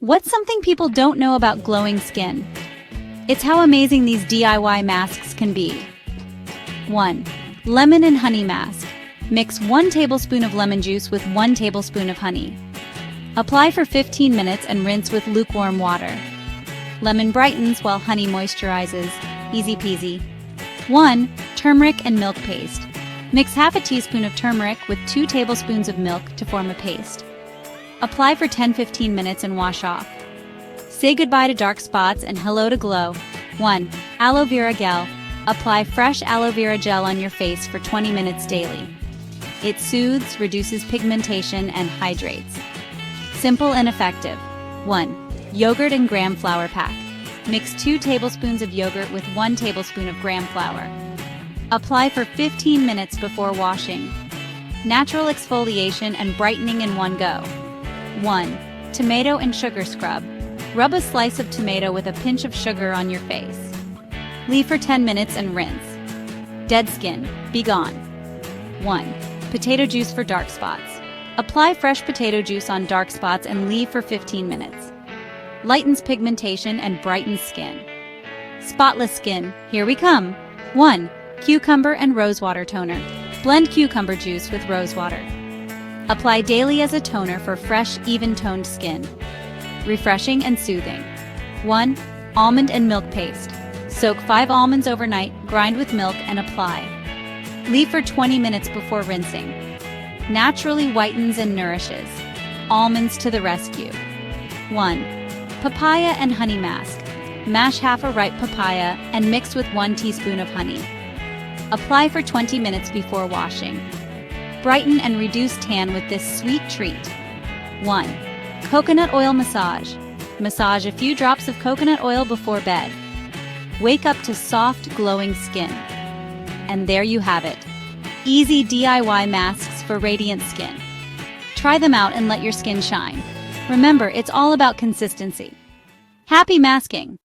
What's something people don't know about glowing skin? It's how amazing these DIY masks can be. 1. Lemon and honey mask. Mix 1 tablespoon of lemon juice with 1 tablespoon of honey. Apply for 15 minutes and rinse with lukewarm water. Lemon brightens while honey moisturizes. Easy peasy. 1. Turmeric and milk paste. Mix half a teaspoon of turmeric with 2 tablespoons of milk to form a paste. Apply for 10-15 minutes and wash off. Say goodbye to dark spots and hello to glow. 1. Aloe vera gel. Apply fresh aloe vera gel on your face for 20 minutes daily. It soothes, reduces pigmentation, and hydrates. Simple and effective. 1. Yogurt and graham flour pack. Mix 2 tablespoons of yogurt with 1 tablespoon of graham flour. Apply for 15 minutes before washing. Natural exfoliation and brightening in one go. 1. Tomato and sugar scrub. Rub a slice of tomato with a pinch of sugar on your face. Leave for 10 minutes and rinse. Dead skin, be gone. 1. Potato juice for dark spots. Apply fresh potato juice on dark spots and leave for 15 minutes. Lightens pigmentation and brightens skin. Spotless skin, here we come. 1. Cucumber and rosewater toner. Blend cucumber juice with rosewater. Apply daily as a toner for fresh, even-toned skin. Refreshing and soothing. 1. Almond and milk paste. Soak 5 almonds overnight, grind with milk, and apply. Leave for 20 minutes before rinsing. Naturally whitens and nourishes. Almonds to the rescue. 1. Papaya and honey mask. Mash half a ripe papaya and mix with 1 teaspoon of honey. Apply for 20 minutes before washing. Brighten and reduce tan with this sweet treat. 1. Coconut oil massage. Massage a few drops of coconut oil before bed. Wake up to soft, glowing skin. And there you have it. Easy DIY masks for radiant skin. Try them out and let your skin shine. Remember, it's all about consistency. Happy masking!